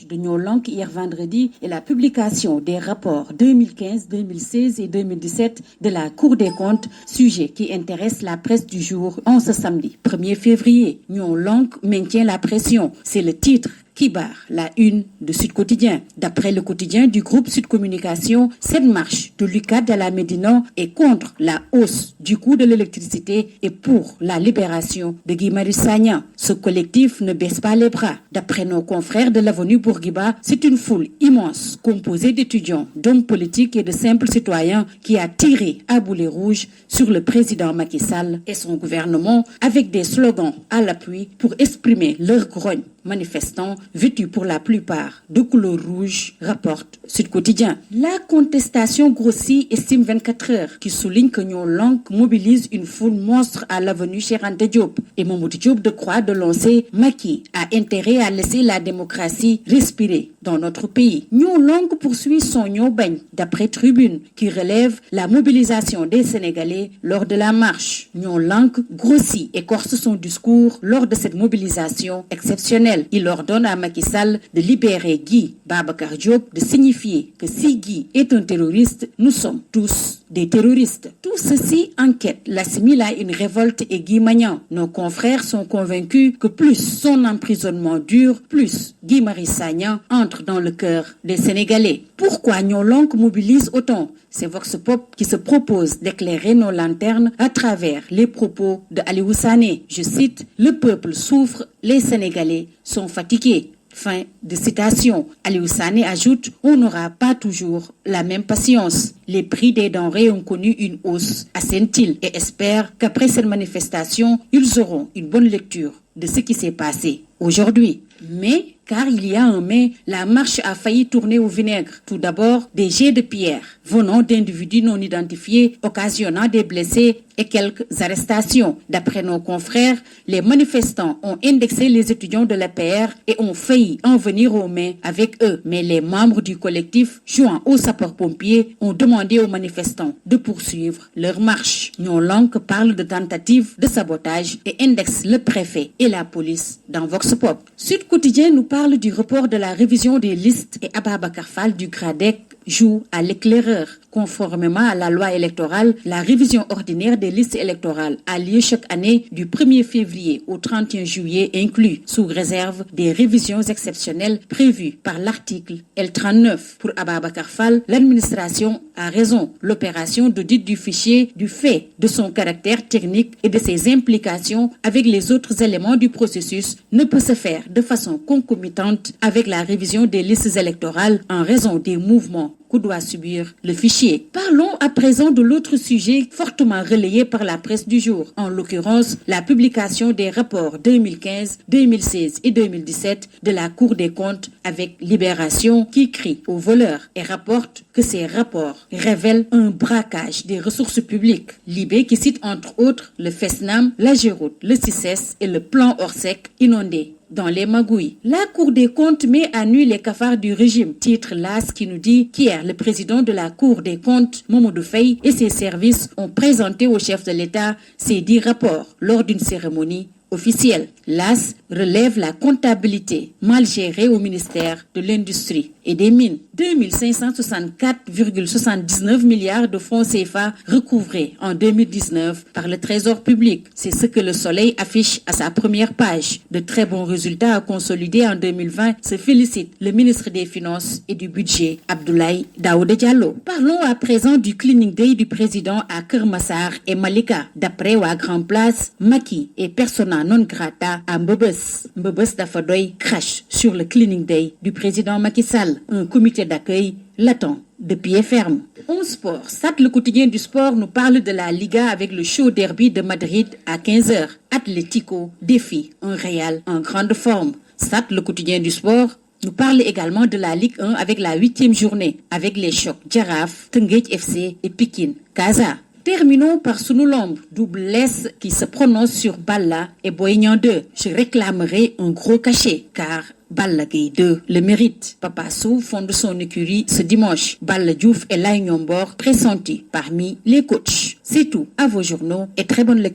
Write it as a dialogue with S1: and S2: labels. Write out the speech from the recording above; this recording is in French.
S1: de Nyolank hier vendredi est la publication des rapports 2015, 2016 et 2017 de la Cour des comptes, sujet qui intéresse la presse du jour en ce samedi 1er février. Nyolank maintient la pression, c'est le titre qui barre la une de Sud Quotidien. D'après le quotidien du groupe Sud Communication, cette marche de l'UCAD à la Médina est contre la hausse du coût de l'électricité et pour la libération de Guy Marius Sagna. Ce collectif ne baisse pas les bras. D'après nos confrères de l'avenue Bourguiba, c'est une foule immense composée d'étudiants, d'hommes politiques et de simples citoyens qui a tiré à boulet rouge sur le président Macky Sall et son gouvernement avec des slogans à l'appui pour exprimer leur grogne. Manifestants vêtus pour la plupart de couleur rouge, rapporte Sud Quotidien. La contestation grossit, estime 24 heures, qui souligne que Nyolank mobilise une foule monstre à l'avenue Cheikh Anta Diop. Et Mamadou Diop de Croix de lancer Macky a intérêt à laisser la démocratie respirer dans notre pays. Nyolank poursuit son Nyobagne, d'après Tribune, qui relève la mobilisation des Sénégalais lors de la marche. Nyolank grossit et corse son discours lors de cette mobilisation exceptionnelle. Il ordonne à Macky Sall de libérer Guy Babacar Diop, de signifier que si Guy est un terroriste, nous sommes tous des terroristes. Tout ceci enquête l'assimile à une révolte et Guy Magnan. Nos confrères sont convaincus que plus son emprisonnement dure, plus Guy Marius Sagna entre dans le cœur des Sénégalais. Pourquoi Nyolank mobilise autant? C'est Vox Pop qui se propose d'éclairer nos lanternes à travers les propos de Aliou Sané. Je cite, « Le peuple souffre, les Sénégalais sont fatigués ». Fin de citation. Aliou Sané ajoute, on n'aura pas toujours la même patience. Les prix des denrées ont connu une hausse, assène-t-il, et espère qu'après cette manifestation, ils auront une bonne lecture de ce qui s'est passé aujourd'hui. Mais, car il y a un mais, la marche a failli tourner au vinaigre. Tout d'abord, des jets de pierre venant d'individus non identifiés, occasionnant des blessés et quelques arrestations. D'après nos confrères, les manifestants ont indexé les étudiants de l'APR et ont failli en venir aux mains avec eux. Mais les membres du collectif, joints aux sapeurs-pompiers, ont demandé aux manifestants de poursuivre leur marche. Nyolank parle de tentative de sabotage et indexe le préfet et la police dans Vox Pop. Sud Quotidien nous parle du report de la révision des listes et Ababacar Fall du GRADEC joue à l'éclaireur. Conformément à la loi électorale, la révision ordinaire des listes électorales a lieu chaque année du 1er février au 31 juillet inclus, sous réserve des révisions exceptionnelles prévues par l'article L39. Pour Ababacar Fall, l'administration a raison. L'opération d'audit du fichier, du fait de son caractère technique et de ses implications avec les autres éléments du processus, ne peut se faire de façon concomitante avec la révision des listes électorales en raison des mouvements que doit subir le fichier. Parlons à présent de l'autre sujet fortement relayé par la presse du jour, en l'occurrence la publication des rapports 2015, 2016 et 2017 de la Cour des comptes avec Libération qui crie aux voleurs et rapporte que ces rapports révèlent un braquage des ressources publiques. Libé qui cite entre autres le FESNAM, la Géroute, le CICES et le plan Orsec inondé dans les magouilles. La Cour des comptes met à nu les cafards du régime. Titre l'AS qui nous dit qu'hier, le président de la Cour des comptes, Mamadou Faye, et ses services ont présenté au chef de l'État ces 10 rapports lors d'une cérémonie officielle. L'AS relève la comptabilité mal gérée au ministère de l'Industrie et des Mines. 2564,79 milliards de francs CFA recouvrés en 2019 par le Trésor public. C'est ce que le Soleil affiche à sa première page. De très bons résultats à consolider en 2020 se félicite le ministre des Finances et du Budget, Abdoulaye Daouda Diallo. Parlons à présent du Cleaning Day du président à Keur Massar et Malika. D'après Wa Grand Place, Macky est persona non grata à Mbebes. Mbebes Dafadoy crache sur le Cleaning Day du président Macky Sall. Un comité d'accueil l'attend de pied ferme. En sport, SAT, le quotidien du sport, nous parle de la Liga avec le show derby de Madrid à 15h. Atlético défie un Real en grande forme. SAT, le quotidien du sport, nous parle également de la Ligue 1 avec la 8e journée, avec les chocs Jaraaf, Teungueth FC et Pikine Casa. Terminons par Sunulombe, double S qui se prononce sur Balla et Boy Niang 2. Je réclamerai un gros cachet car Balla Gaye 2 le mérite. Papa Sow fonde son écurie ce dimanche. Balla Diouf et Laye Ñombor pressentis parmi les coachs. C'est tout. À vos journaux et très bonne lecture.